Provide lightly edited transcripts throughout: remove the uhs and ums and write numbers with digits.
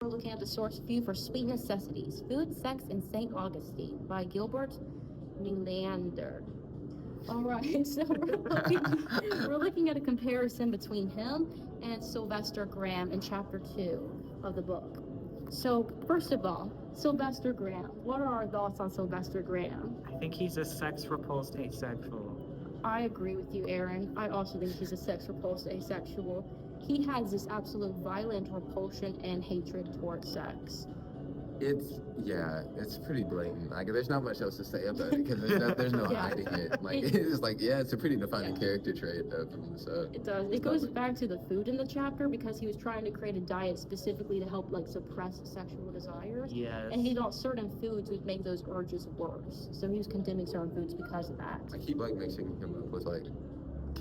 We're looking at the source view for Sweet Necessities Food, Sex, and St. Augustine by Gilbert Nylander. All right, so we're looking at a comparison between him and Sylvester Graham in chapter 2 of the book. So, first of all, Sylvester Graham. What are our thoughts on Sylvester Graham? I think he's a sex-repulsed asexual. I agree with you, Aaron. I also think he's a sex-repulsed asexual. He has this absolute violent repulsion and hatred towards sex. It's pretty blatant. Like, there's not much else to say about it because there's no Yeah. hiding it. Like, it's like, it's a pretty defining character trait of him. So It does. It goes back to the food in the chapter because he was trying to create a diet specifically to help like suppress sexual desires. Yes. And he thought certain foods would make those urges worse. So he was condemning certain foods because of that. I keep like mixing him up with like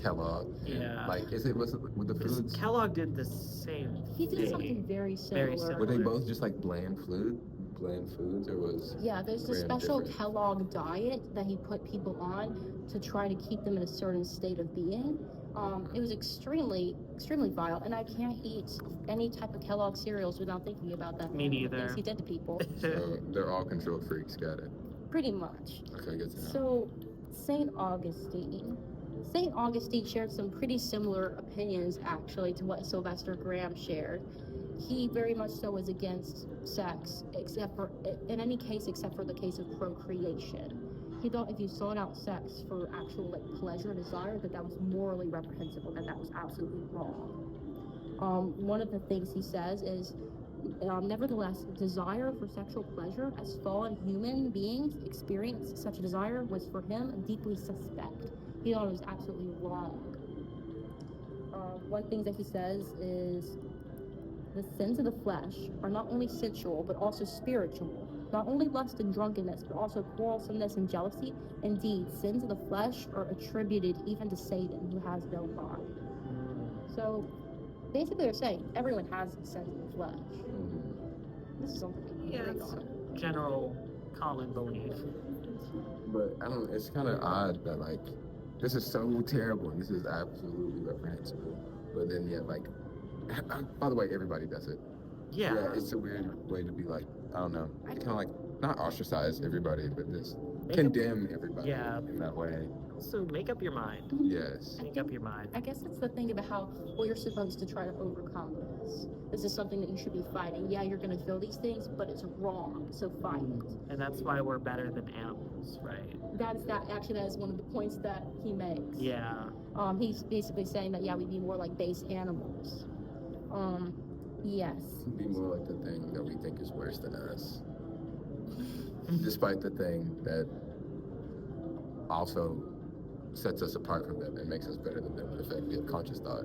Kellogg. Yeah. Like, was it with the Because foods? Kellogg did the same He did thing. something very similar. similar. Were they both just like bland foods, or was? Yeah, there's this Graham special different? Kellogg diet that he put people on to try to keep them in a certain state of being. It was extremely vile, and I can't eat any type of Kellogg cereals without thinking about that. Me the neither. things he did to people, So they're all control freaks. Got it. pretty much. Okay, good to know. So, St. Augustine. St. Augustine shared some pretty similar opinions, actually, to what Sylvester Graham shared. He very much so was against sex, except for, in any case, except for the case of procreation. He thought if you sought out sex for actual like pleasure and desire, that was morally reprehensible, that was absolutely wrong. One of the things he says is, nevertheless, desire for sexual pleasure as fallen human beings experience such a desire was for him deeply suspect. He thought it was absolutely wrong. One thing that he says is the sins of the flesh are not only sensual but also spiritual. Not only lust and drunkenness, but also quarrelsomeness and jealousy. Indeed, sins of the flesh are attributed even to Satan, who has no God. So, basically, they're saying everyone has sins of the flesh. This is something we can agree it's on. general common belief. But I don't. It's kind of odd that like this is so terrible and this is absolutely reprehensible. But then like, by the way, everybody does it. Yeah. It's a weird way to be like, I don't know. Kind of like not ostracize everybody, but just Make condemn everybody Yeah. in that way. So make up your mind. Yes. Make up your mind. I guess that's the thing about how, well, you're supposed to try to overcome this. This is something that you should be fighting. Yeah, you're going to feel these things, but it's wrong, so fight it. And that's why we're better than animals, right? That is one of the points that he makes. Yeah. He's basically saying that, yeah, we'd be more like base animals. Yes. Be more like the thing that we think is worse than us. Despite the thing that also sets us apart from them and makes us better than them with effective conscious thought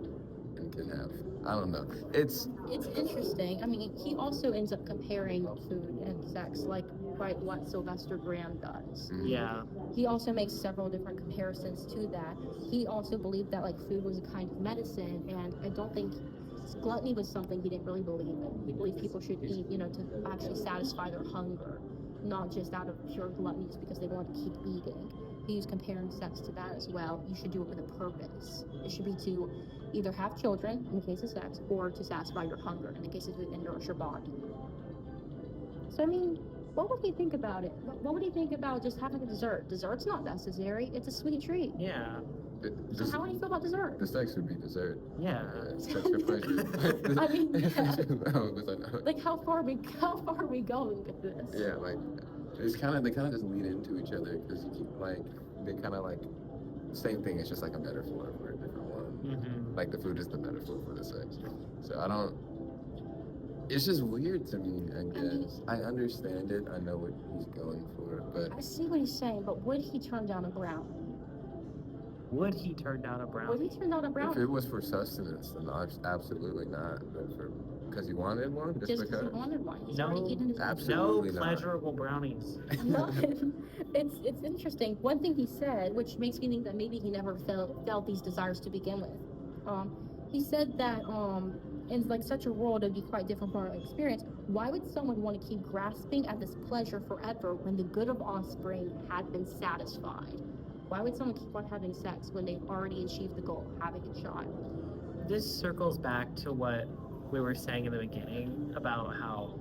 and can have. I don't know. It's interesting. I mean, he also ends up comparing food and sex, like quite what Sylvester Graham does. Yeah. He also makes several different comparisons to that. He also believed that like food was a kind of medicine, and I don't think gluttony was something he didn't really believe in. He believed people should eat, to actually satisfy their hunger, not just out of pure gluttony just because they want to keep eating. He's comparing sex to that as well. You should do it with a purpose. It should be to either have children, in the case of sex, or to satisfy your hunger, in the case of food, and nourish your body. So, I mean, what would he think about it? What would he think about just having a dessert? Dessert's not necessary. It's a sweet treat. Yeah. So how would you feel about dessert? The sex would be dessert. Yeah. Sex for pleasure. I mean, yeah. Oh, was I not? Like, how far are we going with this? Yeah, like they kind of just lead into each other because you keep like they kind of like same thing. It's just like a metaphor for a different one. Mm-hmm. Like the food is the metaphor for the sex. So I don't. It's just weird to me. I guess I understand it. I know what he's going for, but I see what he's saying, but would he turn down a brownie? Would he turn down a Would brownie? he turn down a if brownie? it was for sustenance, then absolutely not. But because he wanted one, Just because he wanted one. He's No, already eaten his absolutely No not. pleasurable brownies. No, it's interesting. One thing he said, which makes me think that maybe he never felt these desires to begin with. He said that in like such a world, it'd be quite different from our experience. Why would someone want to keep grasping at this pleasure forever when the good of offspring had been satisfied? Why would someone keep on having sex when they've already achieved the goal, having a child? This circles back to what we were saying in the beginning about how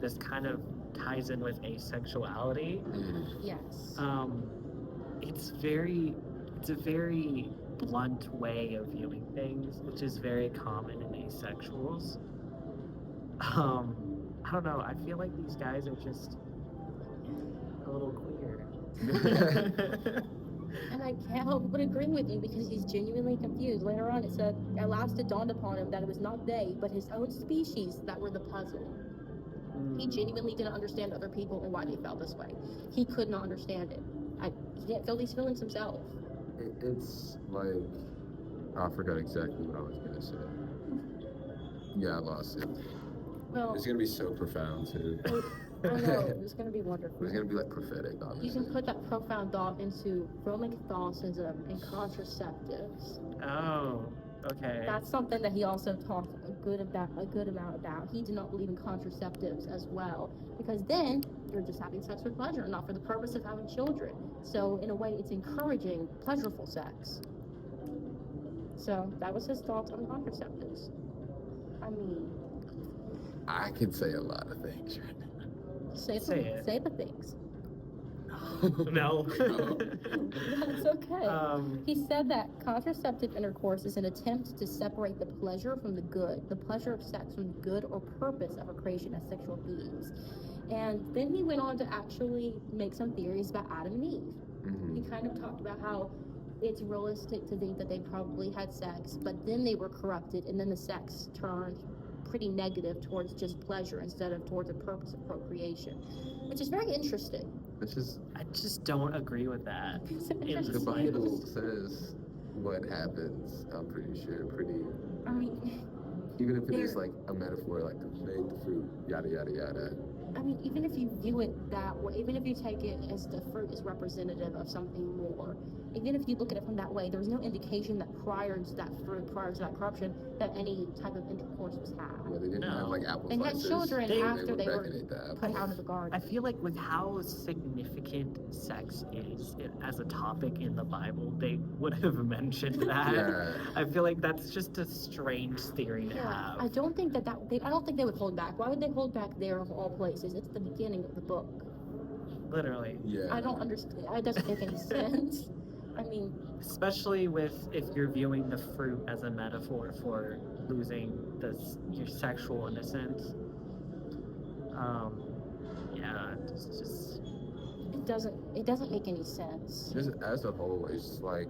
this kind of ties in with asexuality. Yes. It's a very blunt way of viewing things, which is very common in asexuals. I don't know. I feel like these guys are just a little queer. And I can't help but agree with you because he's genuinely confused. Later on, it said, at last it dawned upon him that it was not they, but his own species that were the puzzle. He genuinely didn't understand other people and why they felt this way. He could not understand it. He didn't feel these feelings himself. It's like, I forgot exactly what I was gonna say. Yeah, I lost it. Well, It's gonna be so profound too. I know, it's going to be wonderful. It's gonna be like prophetic, honestly. You can put that profound thought into Roman Catholicism and contraceptives. Oh, okay. That's something that he also talked a good amount about. He did not believe in contraceptives as well, because then you're just having sex for pleasure, not for the purpose of having children. So in a way, it's encouraging pleasureful sex. So that was his thoughts on contraceptives. I mean, I can say a lot of things right now. say the things. No. That's okay. He said that contraceptive intercourse is an attempt to separate the pleasure from the good, the pleasure of sex from the good or purpose of our creation as sexual beings. And then he went on to actually make some theories about Adam and Eve. He kind of talked about how it's realistic to think that they probably had sex, but then they were corrupted, and then the sex turned pretty negative towards just pleasure instead of towards a purpose of procreation, which is very interesting. It's just I just don't agree with that. the Bible says what happens. I'm pretty sure. I mean, Even if it is like a metaphor, like made the fruit, yada yada yada. I mean, even if you view it that way, even if you take it as the fruit is representative of something more, even if you look at it from that way, there's no indication that prior to that fruit, prior to that corruption, that any type of intercourse was had. Yeah, they didn't have like apple They had slices. children after they were beckonate the apple. put out of the I garden. feel like with how significant sex is as a topic in the Bible, they would have mentioned that. Yeah. I feel like that's just a strange theory to Yeah, I have. don't think I don't think they would hold back. Why would they hold back there of all places? It's the beginning of the book. Literally. Yeah. I don't understand. It doesn't make any sense. I mean, Especially if you're viewing the fruit as a metaphor for losing your sexual innocence. Yeah, it's just it doesn't make any sense. Just as a whole, it's like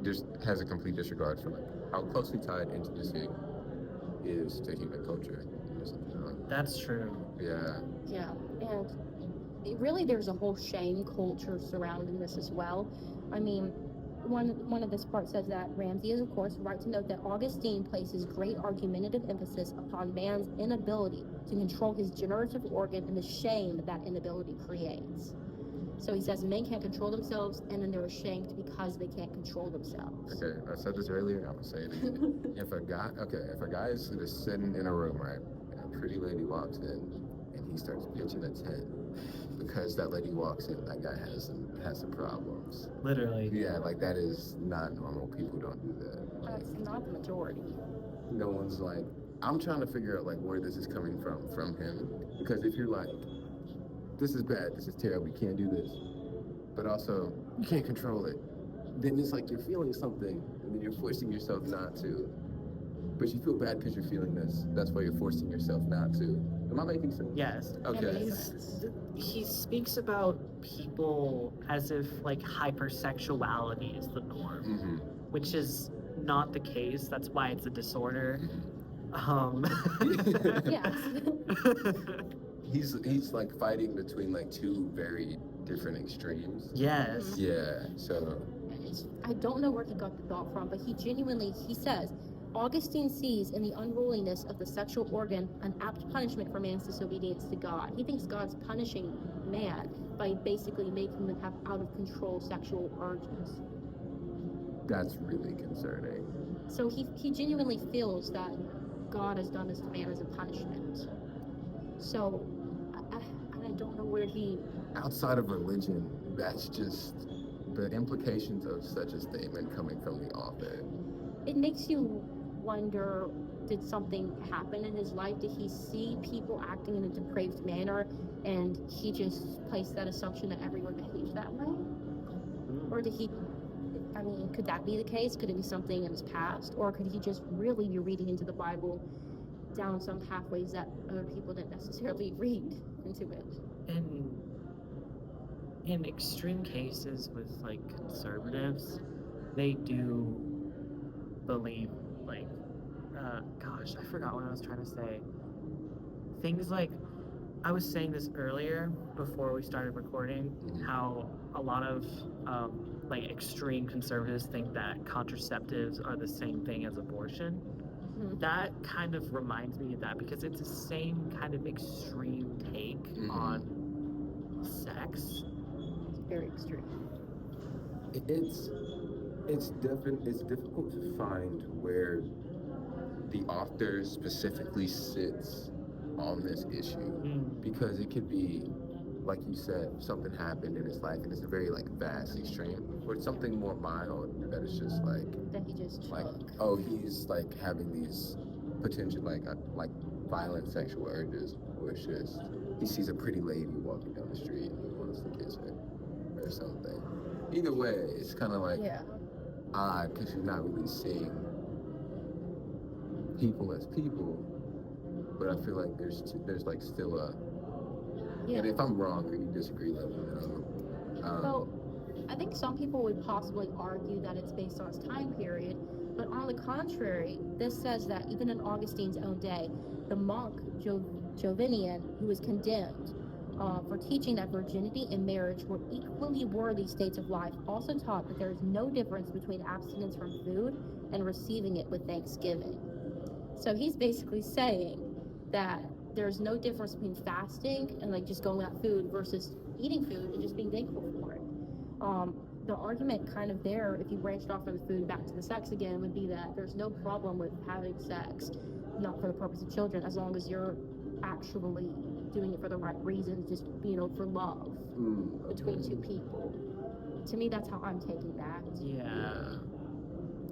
just has a complete disregard for like how closely tied intimacy is to human culture. that's true. Yeah. Yeah, and really there's a whole shame culture surrounding this as well. I mean, one of this part says that Ramsey is, of course, right to note that Augustine places great argumentative emphasis upon man's inability to control his generative organ and the shame that inability creates. So he says men can't control themselves, and then they're ashamed because they can't control themselves. Okay, I said this earlier. I'm gonna say it again. If a guy is just sitting in a room, right, and a pretty lady walks in, and he starts pitching a tent because that lady walks in, that guy has some problems. Literally. Yeah, like that is not normal. People don't do that. Like, That's not the majority. no one's like, I'm trying to figure out like where this is coming from him, because if you're like, this is bad, this is terrible, you can't do this, but also you can't control it, then it's like you're feeling something and then you're forcing yourself not to, but you feel bad because you're feeling this. That's why you're forcing yourself not to. Am I making sense? Yes. Okay. He speaks about people as if like hypersexuality is the norm, Mm-hmm. which is not the case. That's why it's a disorder. Yes. He's like fighting between like two very different extremes. Yes. Yeah, so I don't know where he got the thought from, but he says, Augustine sees in the unruliness of the sexual organ an apt punishment for man's disobedience to God. He thinks God's punishing man by basically making them have out of control sexual urges. that's really concerning. So he genuinely feels that God has done this to man as a punishment. So I don't know where he. Outside of religion, that's just the implications of such a statement coming from the author. It makes you wonder, did something happen in his life? Did he see people acting in a depraved manner and he just placed that assumption that everyone behaves that way? Or did he, I mean, could that be the case? Could it be something in his past? Or could he just really be reading into the Bible down some pathways that other people didn't necessarily read into it? In extreme cases with like conservatives, they do believe like gosh, I forgot what I was trying to say. Things like, I was saying this earlier before we started recording, how a lot of like extreme conservatives think that contraceptives are the same thing as abortion. That kind of reminds me of that because it's the same kind of extreme take on sex. It's very extreme. It's difficult to find where the author specifically sits on this issue because it could be, like you said, something happened in his life and it's a very like vast extreme, or it's something more mild that it's just like that he just like took. oh, he's like having these potential like violent sexual urges, or it's just he sees a pretty lady walking down the street and he wants to kiss her or something. Either way, it's kind of like odd because you're not really seeing people as people, but I feel like there's like still a. And if I'm wrong or you disagree, let me know. Well, I think some people would possibly argue that it's based on its time period, but on the contrary, this says that even in Augustine's own day, the monk Jovinian, who was condemned for teaching that virginity and marriage were equally worthy states of life, also taught that there is no difference between abstinence from food and receiving it with thanksgiving. So he's basically saying that there's no difference between fasting and like just going without food versus eating food and just being thankful for it. The argument kind of there, if you branched off from the food back to the sex again, would be that there's no problem with having sex, not for the purpose of children, as long as you're actually doing it for the right reasons, just, for love between two people. To me, that's how I'm taking that. Yeah.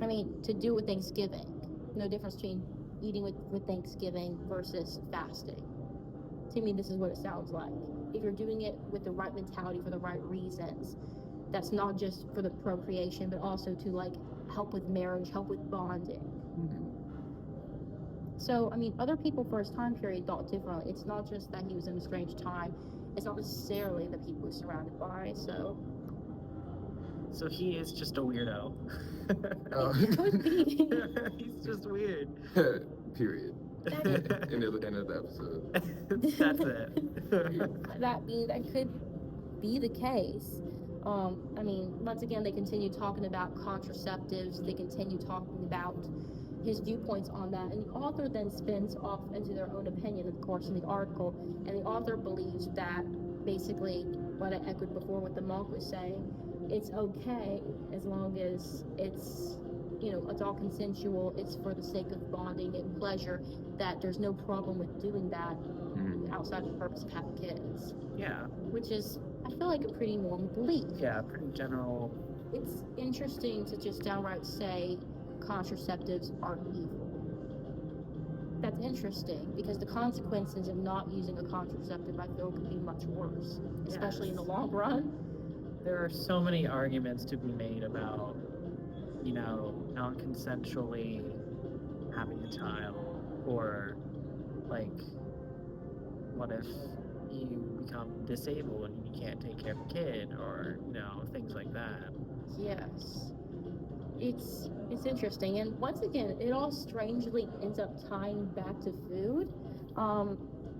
I mean, to do with Thanksgiving, no difference between eating with Thanksgiving versus fasting. To me, this is what it sounds like. If you're doing it with the right mentality for the right reasons, that's not just for the procreation, but also to like help with marriage, help with bonding. So, I mean, other people for his time period thought differently. It's not just that he was in a strange time. It's not necessarily the people he's surrounded by, so he is just a weirdo. It could be. He's just weird. Period. End of the episode. That's it. That could be the case. I mean, once again, they continue talking about contraceptives. They continue talking about his viewpoints on that, and the author then spins off into their own opinion, of course, in the article. And the author believes that basically what I echoed before, what the monk was saying, it's okay as long as it's all consensual, it's for the sake of bonding and pleasure, that there's no problem with doing that outside the purpose of having kids. Yeah. Which is, I feel like, a pretty normal belief. Yeah, pretty general. It's interesting to just downright say contraceptives are evil. That's interesting because the consequences of not using a contraceptive, I feel, could be much worse, especially in the long run. There are so many arguments to be made about, not consensually having a child, or like, what if you become disabled and you can't take care of a kid, or things like that. Yes, it's interesting, and once again, it all strangely ends up tying back to food.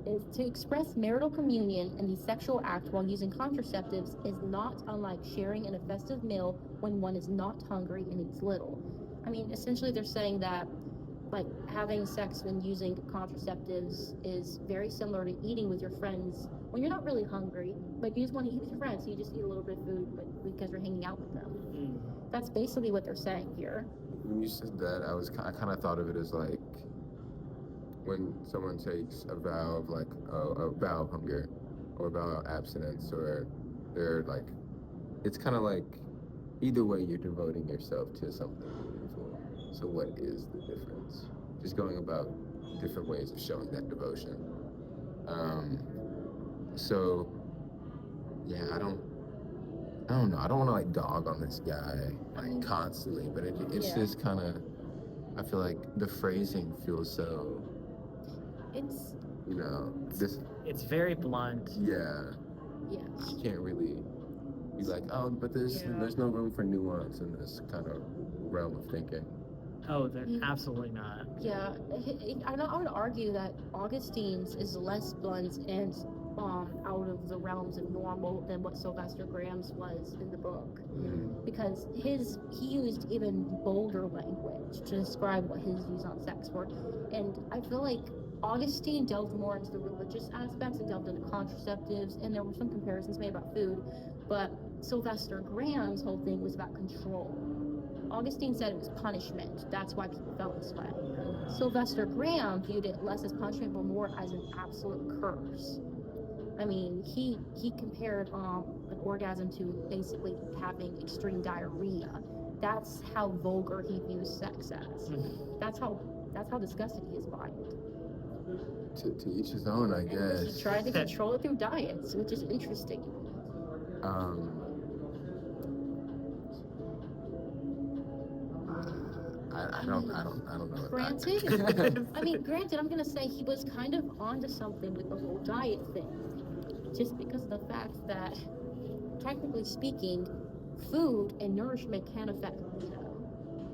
Is to express marital communion and the sexual act while using contraceptives is not unlike sharing in a festive meal when one is not hungry and eats little. I mean, essentially they're saying that like having sex when using contraceptives is very similar to eating with your friends when you're not really hungry, but you just want to eat with your friends, so you just eat a little bit of food because you're hanging out with them. That's basically what they're saying here. When you said that, I kind of thought of it as like when someone takes a vow of like a vow of hunger or a vow of abstinence, or they're like, it's kind of like either way you're devoting yourself to something meaningful. So what is the difference? just going about different ways of showing that devotion. So yeah, I don't know. I don't want to like dog on this guy like constantly, but it's Yeah. just kind of. I feel like the phrasing feels so, It's this. It's very blunt. Yeah, yes. you can't really be like, oh, but there's no room for nuance in this kind of realm of thinking. Oh, they're Yeah. absolutely not. Yeah, I would argue that Augustine's is less blunt and out of the realms of normal than what Sylvester Graham's was in the book, because he used even bolder language to describe what his views on sex were, and I feel like Augustine delved more into the religious aspects and delved into contraceptives, and there were some comparisons made about food, but Sylvester Graham's whole thing was about control. Augustine said it was punishment. That's why people felt this way. Sylvester Graham viewed it less as punishment, but more as an absolute curse. I mean, he compared an orgasm to basically having extreme diarrhea. That's how vulgar he views sex as. That's how disgusted he is by it. To each his own, I And guess. he tried to control it through diets, which is interesting. I don't know. Granted, I'm gonna say he was kind of onto something with the whole diet thing, just because of the fact that, technically speaking, food and nourishment can affect libido.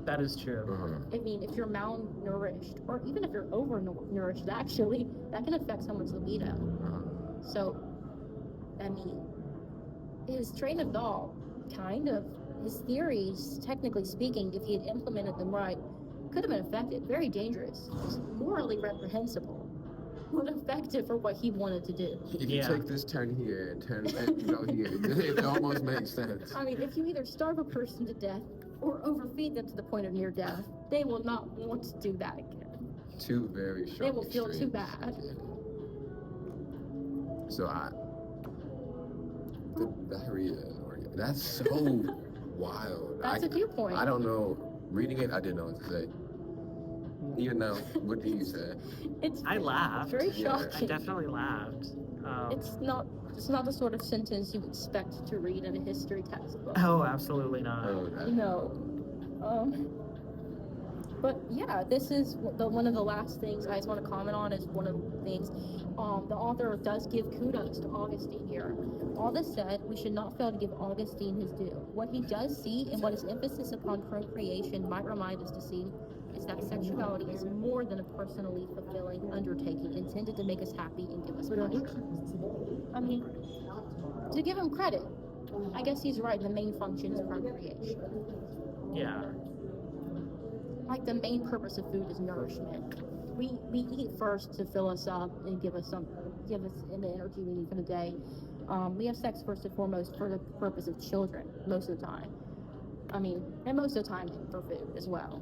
That is true. Uh-huh. I mean, if you're malnourished, or even if you're overnourished, actually, that can affect someone's libido. Uh-huh. So, I mean, his train of thought, his theories, technically speaking, if he had implemented them right, could have been effective. Very dangerous. It's morally reprehensible. But effective for what he wanted to do. If you take this turn here and turn and go here, it almost makes sense. I mean, if you either starve a person to death or overfeed them to the point of near death, they will not want to do that again. Two very strong They will feel too extremes. bad. So the diarrhea and orgasm, that's so wild. That's a viewpoint. I don't know. Reading it, I didn't know what to say. Even now, what do you say? I laughed. Very Yeah. shocking. I definitely laughed. It's not the sort of sentence you expect to read in a history textbook. Oh, absolutely not. Oh, No. But yeah, this is one of the last things I just want to comment on is one of the things. The author does give kudos to Augustine here. All this said, we should not fail to give Augustine his due. What he does see and what his emphasis upon procreation might remind us to see is that sexuality is more than a personally fulfilling undertaking intended to make us happy and give us pleasure. I mean, to give him credit, I guess he's right. The main function is procreation. Yeah. Like the main purpose of food is nourishment. We eat first to fill us up and give us the energy we need for the day. We have sex first and foremost for the purpose of children most of the time. I mean, and most of the time for food as well.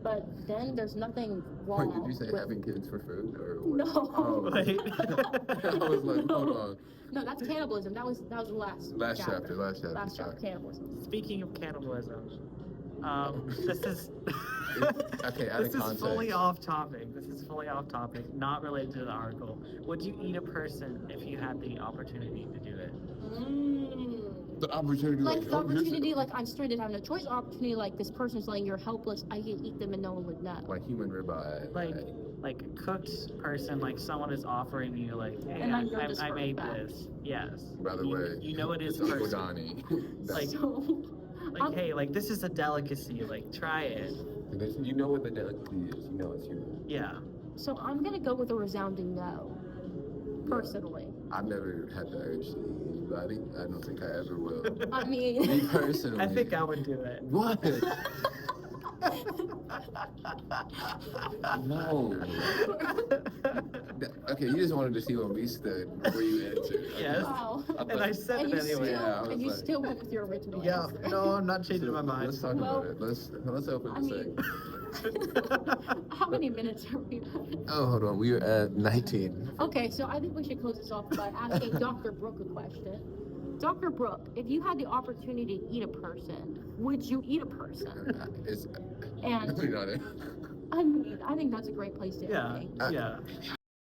But then there's nothing wrong. Wait, did you say with... having kids for food or what? No. Oh. Wait. I was like, hold on. No, that's cannibalism. That was the last Chapter. Last chapter, cannibalism. Speaking of cannibalism, this is Okay, out of this is context. fully off topic. Not related to the article. Would you eat a person if you had the opportunity to do it? The opportunity, Like the oh, here's opportunity, like I'm stranded having a choice. Opportunity, like this person's laying, you're helpless. I can eat them and no one would know. like human ribeye. Like a cooked person, like someone is offering you, like, hey, And I know this I for a made fact. this. Yes. By the way, you know it is it's person. Donnie. Like, So, hey, like this is a delicacy. Like, try it. You know what the delicacy is. You know it's human. Yeah. so I'm gonna go with a resounding no. Personally, I've never had the urge to eat anybody. I don't think I ever will. I Me mean, personally. I think I would do it. What? No. Okay, you just wanted to see where we stood before you answered. Yes. wow. And I said And it you anyway. Yeah, I was and you like- still went with your original Yeah. answer. No, I'm not changing my Let's mind. talk Well, about it. Let's open I the mean- segment. How many minutes are we at? Oh, hold on. We are at 19. Okay, so I think we should close this off by asking Dr. Brooke a question. Dr. Brooke, if you had the opportunity to eat a person, would you eat a person? It's And you know, I mean, I think that's a great place to Yeah, end. I- yeah.